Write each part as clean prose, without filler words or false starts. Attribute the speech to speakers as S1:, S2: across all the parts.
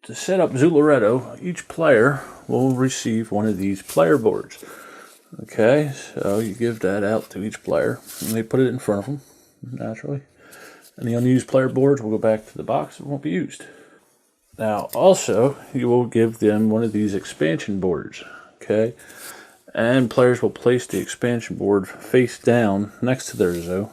S1: To set up Zooloretto, each player will receive one of these player boards. Okay, so you give that out to each player, and they put it in front of them, naturally. And the unused player boards will go back to the box and won't be used. Now, also, you will give them one of these expansion boards, okay? And players will place the expansion board face down next to their zoo,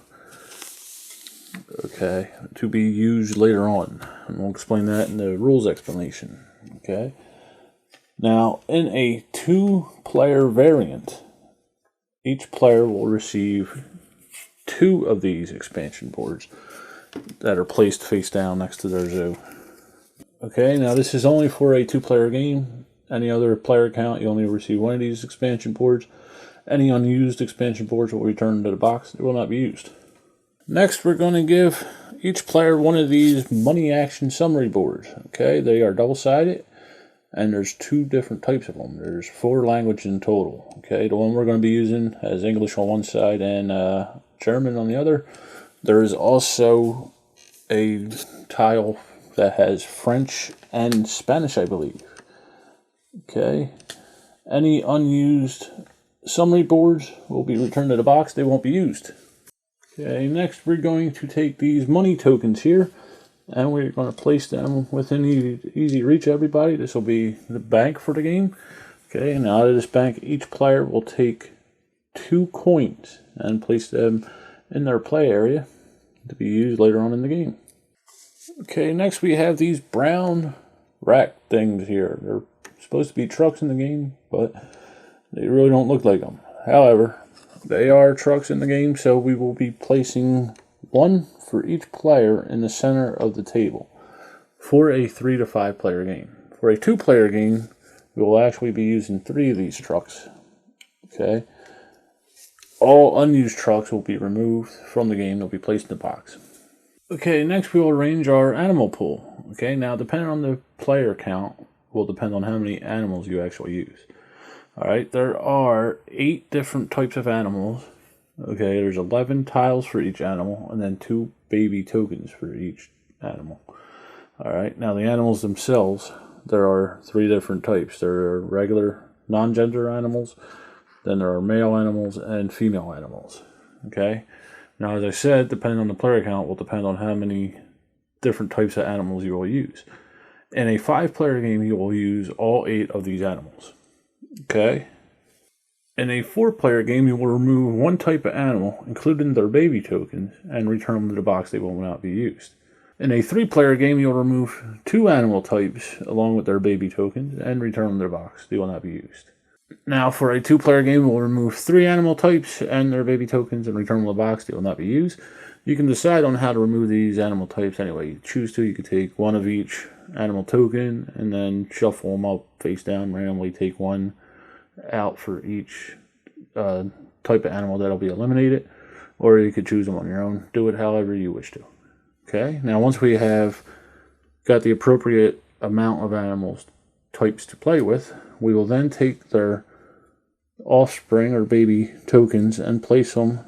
S1: okay, to be used later on. And we'll explain that in the rules explanation, okay? Now, in a 2-player variant, each player will receive 2 of these expansion boards that are placed face down next to their zoo. Okay, now this is only for a 2-player game. Any other player account, you only receive 1 of these expansion boards. Any unused expansion boards will return to the box. They will not be used. Next, we're going to give each player one of these money action summary boards. Okay, they are double-sided, and there's 2 different types of them. There's 4 languages in total. Okay, the one we're going to be using has English on one side and German on the other. There is also a tile that has French and Spanish, I believe. Okay, any unused summary boards will be returned to the box. They won't be used. Okay, next we're going to take these money tokens here, and we're going to place them within easy reach of everybody. This will be the bank for the game. Okay, and out of this bank, each player will take 2 coins and place them in their play area to be used later on in the game. Okay, next we have these brown rack things here. They're supposed to be trucks in the game, but they really don't look like them. However, they are trucks in the game, so we will be placing 1 for each player in the center of the table for a 3 to 5 player game. For a 2-player game, we will actually be using 3 of these trucks. Okay, all unused trucks will be removed from the game. They'll be placed in the box. Okay, next we will arrange our animal pool. Okay, now depending on the player count will depend on how many animals you actually use. Alright, there are 8 different types of animals. Okay, there's 11 tiles for each animal, and then 2 baby tokens for each animal. Alright, now the animals themselves, there are 3 different types. There are regular non-gender animals, then there are male animals and female animals. Okay, now as I said, depending on the player count will depend on how many different types of animals you will use. In a 5-player game, you will use all 8 of these animals. Okay. In a 4-player game, you will remove 1 type of animal, including their baby tokens, and return them to the box. They will not be used. In a 3-player game, you'll remove 2 animal types along with their baby tokens and return them to the box. They will not be used. Now, for a 2-player game, we'll remove 3 animal types and their baby tokens and return them to the box. They will not be used. You can decide on how to remove these animal types anyway. You choose to. You could take 1 of each animal token and then shuffle them up face down, randomly take 1 out for each type of animal that'll be eliminated, or you could choose them on your own. Do it however you wish to. Okay, now once we have got the appropriate amount of animals types to play with, we will then take their offspring or baby tokens and place them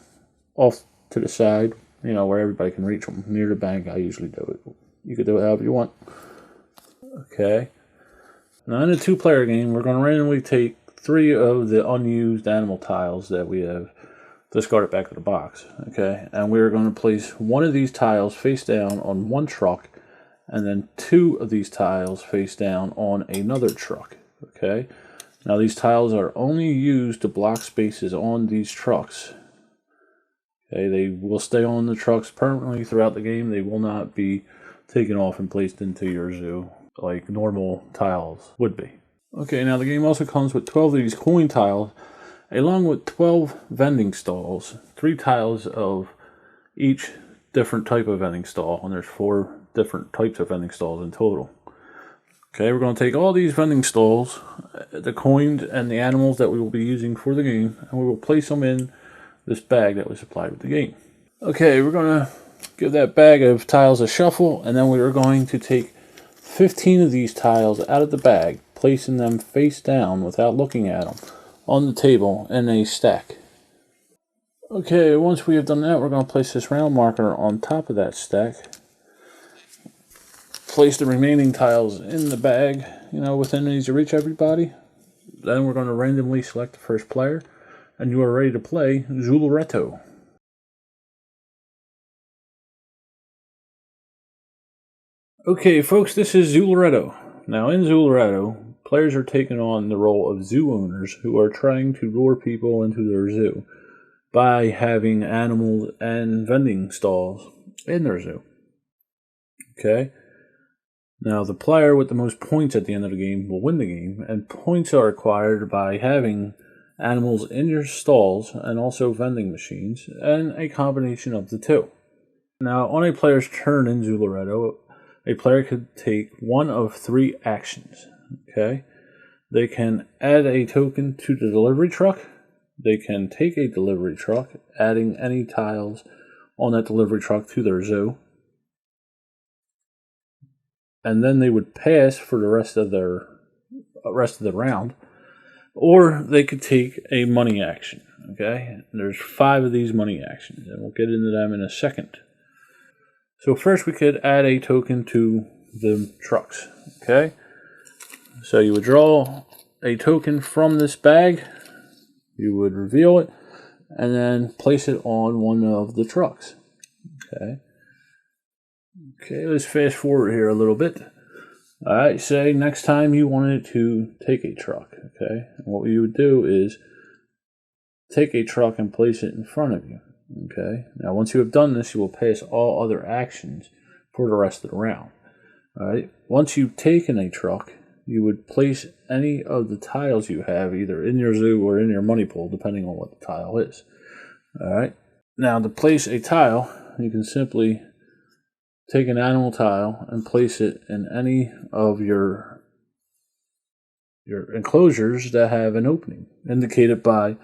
S1: off to the side, you know, where everybody can reach them, near the bank. I usually do it. You could do it however you want. Okay, now in a 2-player game, we're going to randomly take 3 of the unused animal tiles that we have discarded back to the box. Okay, and we're going to place 1 of these tiles face down on 1 truck, and then 2 of these tiles face down on another truck. Okay, now these tiles are only used to block spaces on these trucks. Okay, they will stay on the trucks permanently throughout the game. They will not be taken off and placed into your zoo like normal tiles would be. Okay, now the game also comes with 12 of these coin tiles, along with 12 vending stalls, 3 tiles of each different type of vending stall, and there's 4 different types of vending stalls in total. Okay, we're going to take all these vending stalls, the coins, and the animals that we will be using for the game, and we will place them in this bag that was supplied with the game. Okay, we're going to give that bag of tiles a shuffle, and then we are going to take 15 of these tiles out of the bag, placing them face down without looking at them on the table in a stack. Okay, once we have done that, we're going to place this round marker on top of that stack. place the remaining tiles in the bag, within easy reach everybody. Then we're going to randomly select the first player, and you are ready to play Zooloretto. Okay, folks, this is Zooloretto. Now, in Zooloretto, players are taking on the role of zoo owners who are trying to lure people into their zoo by having animals and vending stalls in their zoo. Okay? Now, the player with the most points at the end of the game will win the game, and points are acquired by having animals in your stalls and also vending machines, and a combination of the two. Now, on a player's turn in Zooloretto, a player could take one of 3 actions. Okay? They can add a token to the delivery truck. They can take a delivery truck, adding any tiles on that delivery truck to their zoo. And then they would pass for the rest of the round. Or they could take a money action. Okay? There's 5 of these money actions, and we'll get into them in a second. So first we could add a token to the trucks. Okay? So you would draw a token from this bag, you would reveal it, and then place it on one of the trucks. Okay, let's fast forward here a little bit. Alright, say next time you wanted to take a truck. Okay, and what you would do is take a truck and place it in front of you. Okay, now once you have done this, you will pass all other actions for the rest of the round. Alright, once you've taken a truck, you would place any of the tiles you have either in your zoo or in your money pool, depending on what the tile is. Alright, now to place a tile, you can simply take an animal tile and place it in any of your enclosures that have an opening, indicated by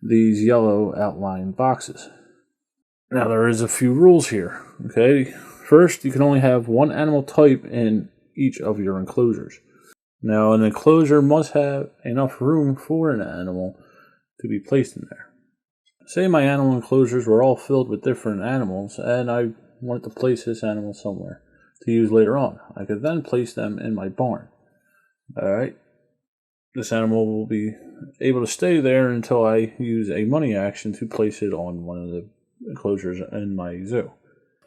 S1: these yellow outlined boxes. Now there is a few rules here. Okay, first you can only have one animal type in each of your enclosures. Now an enclosure must have enough room for an animal to be placed in there. Say my animal enclosures were all filled with different animals and I wanted to place this animal somewhere to use later on. I could then place them in my barn. Alright, this animal will be able to stay there until I use a money action to place it on one of the enclosures in my zoo.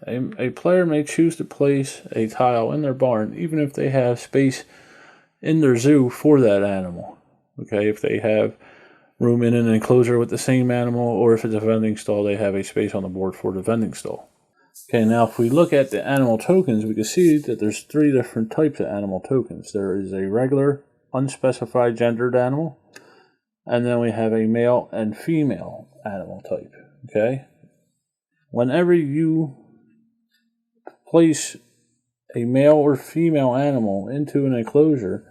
S1: A player may choose to place a tile in their barn even if they have space in their zoo for that animal. Okay, if they have room in an enclosure with the same animal, or if it's a vending stall, they have a space on the board for the vending stall. Okay, now if we look at the animal tokens, we can see that there's 3 different types of animal tokens. There is a regular, unspecified gendered animal, and then we have a male and female animal type. Okay? Whenever you place a male or female animal into an enclosure,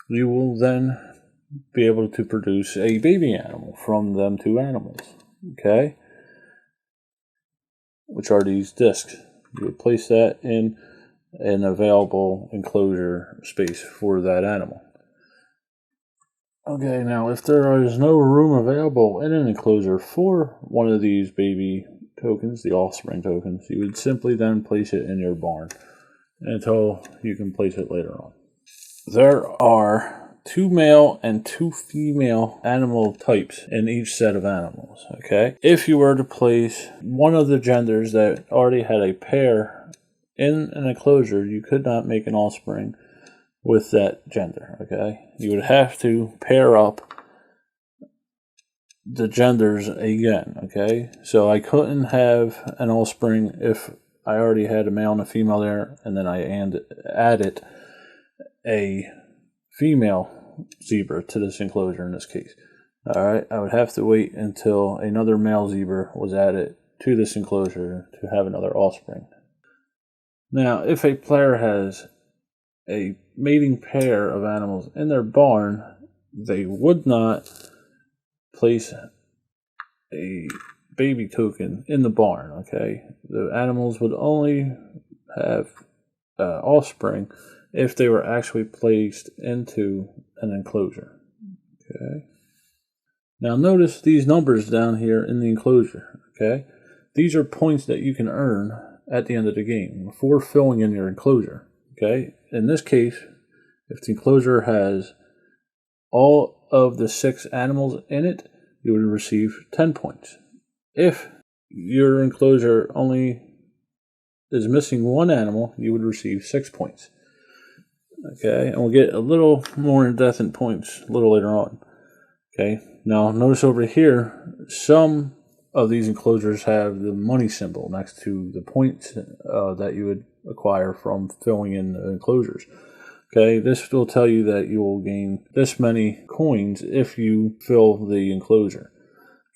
S1: you will then be able to produce a baby animal from them 2 animals. Okay? Which are these discs. You would place that in an available enclosure space for that animal. Okay, now if there is no room available in an enclosure for one of these baby tokens, the offspring tokens, you would simply then place it in your barn until you can place it later on. There are 2 male and 2 female animal types in each set of animals. Okay, if you were to place one of the genders that already had a pair in an enclosure, you could not make an offspring with that gender. Okay, you would have to pair up the genders again. Okay, so I couldn't have an offspring if I already had a male and a female there, and then I added a female zebra to this enclosure in this case. Alright, I would have to wait until another male zebra was added to this enclosure to have another offspring. Now, if a player has a mating pair of animals in their barn, they would not place a baby token in the barn. Okay, the animals would only have offspring if they were actually placed into an enclosure. Okay. Now notice these numbers down here in the enclosure. Okay, these are points that you can earn at the end of the game for filling in your enclosure. Okay, in this case, if the enclosure has all of the 6 animals in it, you would receive 10 points. If your enclosure only is missing 1 animal, you would receive 6 points. Okay, and we'll get a little more in depth in points a little later on. Okay, now notice over here, some of these enclosures have the money symbol next to the points that you would acquire from filling in the enclosures. Okay, this will tell you that you will gain this many coins if you fill the enclosure.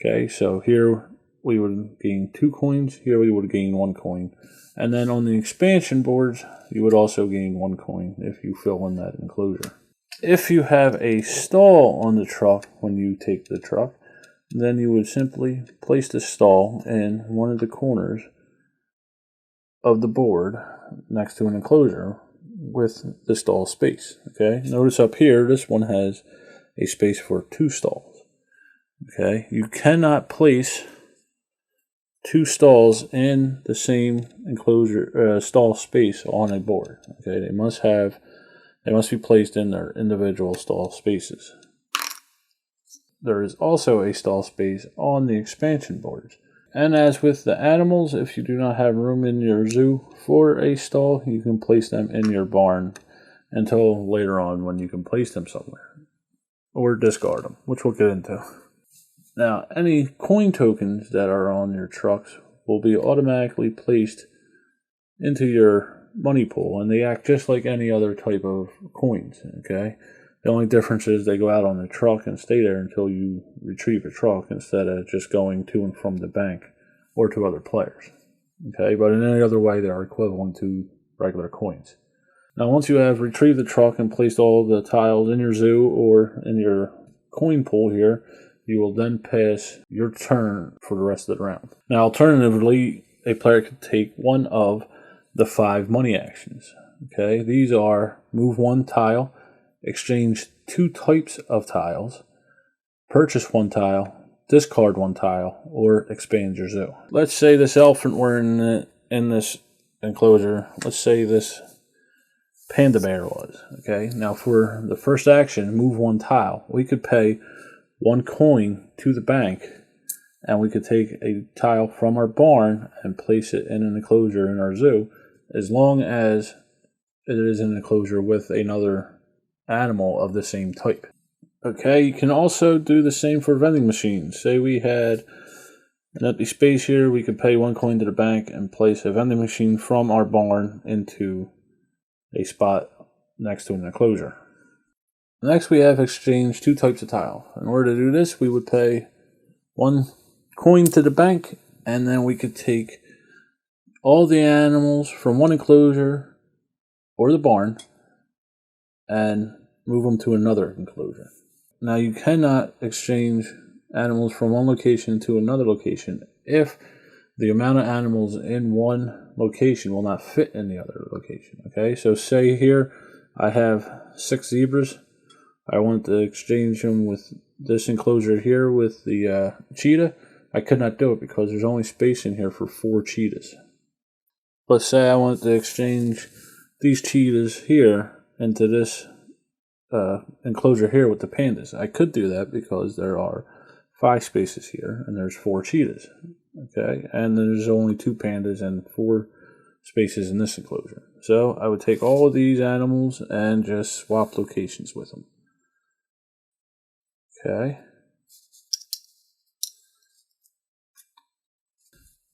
S1: Okay, so here we would gain 2 coins, here we would gain 1 coin. And then on the expansion boards, you would also gain 1 coin if you fill in that enclosure. If you have a stall on the truck when you take the truck, then you would simply place the stall in one of the corners of the board next to an enclosure with the stall space. Okay, notice up here, this one has a space for 2 stalls. Okay, you cannot place 2 stalls in the same enclosure stall space on a board. Okay, they must be placed in their individual stall spaces. There is also a stall space on the expansion boards. And as with the animals, if you do not have room in your zoo for a stall, you can place them in your barn until later on when you can place them somewhere. Or discard them, which we'll get into. Now, any coin tokens that are on your trucks will be automatically placed into your money pool, and they act just like any other type of coins, okay? The only difference is they go out on the truck and stay there until you retrieve a truck instead of just going to and from the bank or to other players. Okay, but in any other way, they are equivalent to regular coins. Now, once you have retrieved the truck and placed all the tiles in your zoo or in your coin pool here, you will then pass your turn for the rest of the round. Now, alternatively, a player could take one of the 5 money actions. Okay, these are move 1 tile, exchange 2 types of tiles, purchase 1 tile, discard 1 tile, or expand your zoo. Let's say this elephant were in this enclosure. Let's say this panda bear was. Okay, now for the first action, move 1 tile, we could pay 1 coin to the bank, and we could take a tile from our barn and place it in an enclosure in our zoo, as long as it is an enclosure with another animal of the same type. Okay, you can also do the same for vending machines. Say we had an empty space here, we could pay 1 coin to the bank and place a vending machine from our barn into a spot next to an enclosure. Next, we have exchange 2 types of tile. In order to do this, we would pay 1 coin to the bank, and then we could take all the animals from one enclosure or the barn and move them to another enclosure. Now, you cannot exchange animals from one location to another location if the amount of animals in one location will not fit in the other location. Okay, so say here I have 6 zebras. I want to exchange them with this enclosure here with the cheetah. I could not do it because there's only space in here for 4 cheetahs. Let's say I want to exchange these cheetahs here into this enclosure here with the pandas. I could do that because there are 5 spaces here and there's 4 cheetahs. Okay, and there's only 2 pandas and 4 spaces in this enclosure. So I would take all of these animals and just swap locations with them. Okay.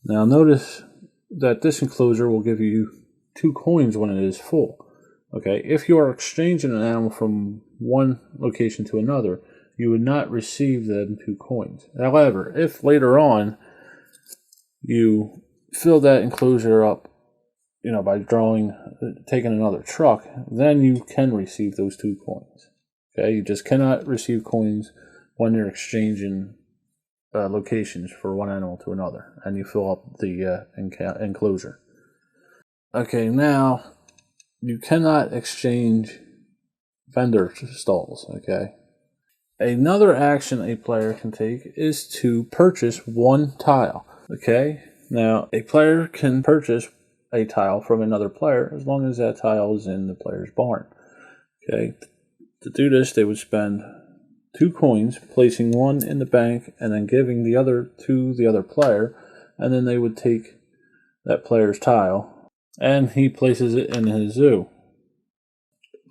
S1: Now notice that this enclosure will give you 2 coins when it is full. Okay, if you are exchanging an animal from one location to another, you would not receive them 2 coins. However, if later on you fill that enclosure up, by taking another truck, then you can receive those 2 coins. Okay, you just cannot receive coins when you're exchanging locations for one animal to another, and you fill up the enclosure. Okay, now you cannot exchange vendor stalls. Okay, another action a player can take is to purchase 1 tile. Okay, now a player can purchase a tile from another player as long as that tile is in the player's barn. Okay, to do this, they would spend 2 coins, placing one in the bank and then giving the other to the other player, and then they would take that player's tile and he places it in his zoo.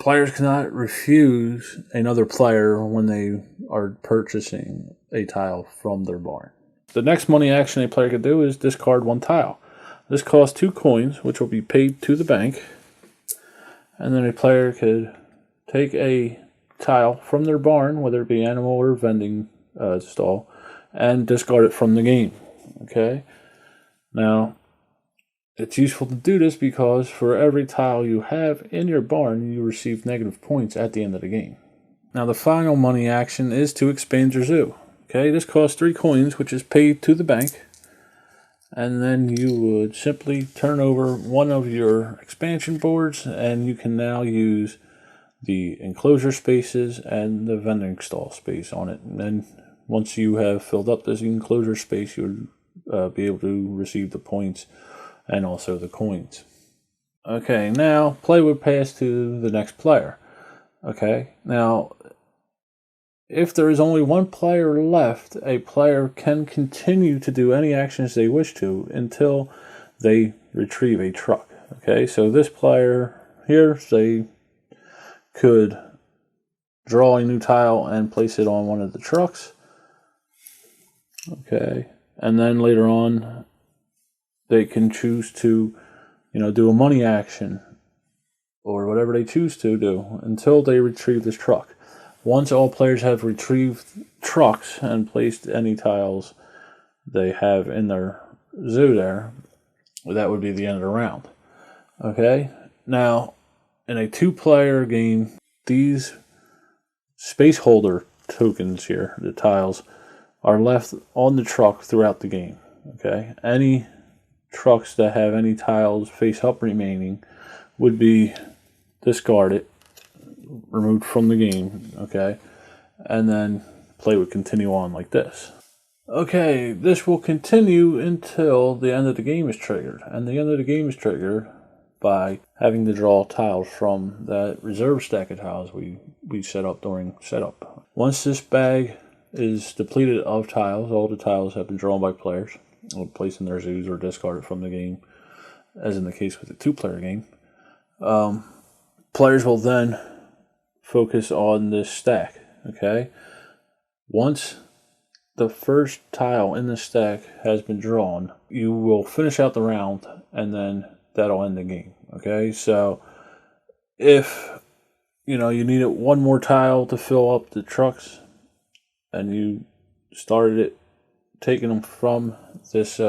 S1: Players cannot refuse another player when they are purchasing a tile from their barn. The next money action a player could do is discard 1 tile. This costs 2 coins, which will be paid to the bank, and then a player could take a tile from their barn, whether it be animal or vending stall, and discard it from the game. Okay? Now, it's useful to do this because for every tile you have in your barn, you receive negative points at the end of the game. Now, the final money action is to expand your zoo. Okay, this costs 3 coins, which is paid to the bank, and then you would simply turn over one of your expansion boards, and you can now use the enclosure spaces and the vending stall space on it. And then once you have filled up this enclosure space, you would be able to receive the points and also the coins. Okay, now play would pass to the next player. Okay, now if there is only 1 player left, a player can continue to do any actions they wish to until they retrieve a truck. Okay, so this player here, they could draw a new tile and place it on one of the trucks. Okay, and then later on, they can choose to, do a money action or whatever they choose to do until they retrieve this truck. Once all players have retrieved trucks and placed any tiles they have in their zoo there, that would be the end of the round. Okay? Now, in a 2-player game, these space holder tokens here, the tiles, are left on the truck throughout the game. Okay? Any trucks that have any tiles face up remaining would be discarded, removed from the game, okay, and then play would continue on like this. Okay, this will continue until the end of the game is triggered, and the end of the game is triggered by having to draw tiles from that reserve stack of tiles we set up during setup. Once this bag is depleted of tiles, all the tiles have been drawn by players, or placed in their zoos or discarded from the game, as in the case with a 2-player game. Players will then focus on this stack, okay? Once the first tile in the stack has been drawn, you will finish out the round, and then that'll end the game, okay? So if, you needed 1 more tile to fill up the trucks, and you started it, taking them from this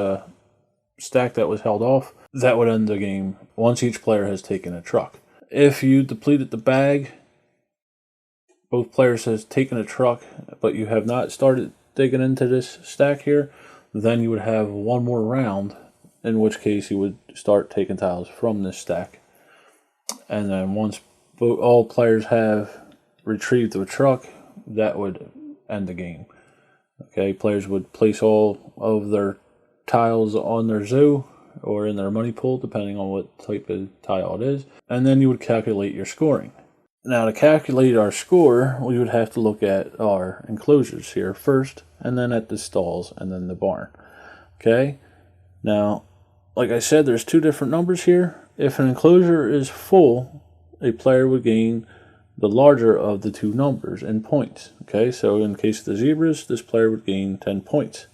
S1: stack that was held off, that would end the game once each player has taken a truck. If you depleted the bag, both players has taken a truck, but you have not started digging into this stack here, then you would have 1 more round, in which case you would start taking tiles from this stack. And then once all players have retrieved the truck, that would end the game. Okay, players would place all of their tiles on their zoo or in their money pool, depending on what type of tile it is, and then you would calculate your scoring. Now, to calculate our score, we would have to look at our enclosures here first, and then at the stalls, and then the barn. Okay? Now, like I said, there's 2 different numbers here. If an enclosure is full, a player would gain the larger of the 2 numbers in points. Okay? So, in the case of the zebras, this player would gain 10 points.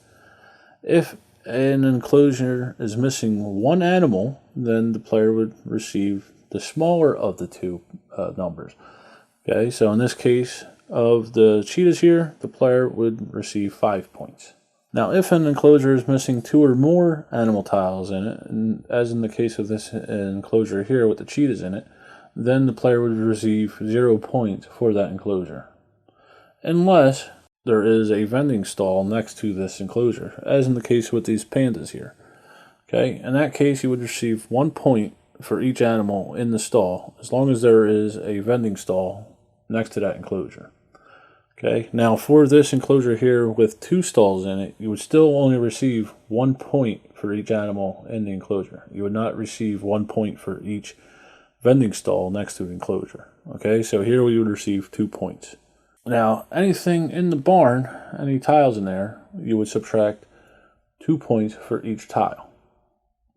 S1: If an enclosure is missing 1 animal, then the player would receive the smaller of the 2 numbers. Okay, so in this case of the cheetahs here, the player would receive 5 points. Now, if an enclosure is missing 2 or more animal tiles in it, and as in the case of this enclosure here with the cheetahs in it, then the player would receive 0 points for that enclosure. Unless there is a vending stall next to this enclosure, as in the case with these pandas here. Okay, in that case, you would receive 1 point for each animal in the stall, as long as there is a vending stall next to that enclosure. Okay, now for this enclosure here with 2 stalls in it, you would still only receive 1 point for each animal in the enclosure. You would not receive 1 point for each vending stall next to the enclosure. Okay, so here we would receive 2 points. Now, anything in the barn, any tiles in there, you would subtract 2 points for each tile.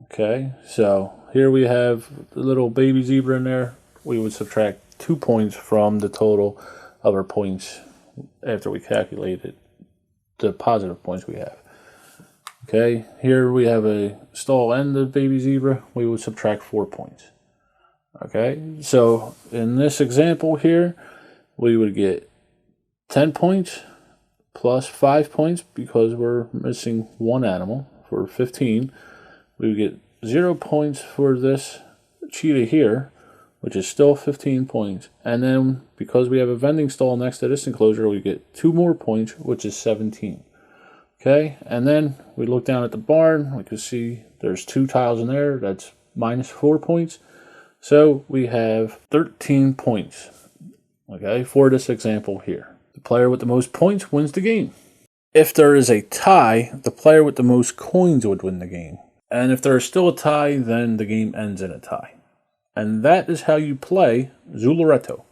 S1: Okay, so here we have the little baby zebra in there. We would subtract 2 points from the total of our points after we calculated the positive points we have. Okay, here we have a stall and the baby zebra. We would subtract 4 points. Okay, so in this example here, we would get 10 points plus 5 points because we're missing 1 animal for 15. We would get 0 points for this cheetah here, which is still 15 points. And then because we have a vending stall next to this enclosure, we get 2 more points, which is 17. Okay, and then we look down at the barn. We can see there's 2 tiles in there. That's minus 4 points. So we have 13 points, okay, for this example here. The player with the most points wins the game. If there is a tie, the player with the most coins would win the game. And if there is still a tie, then the game ends in a tie. And that is how you play Zooloretto.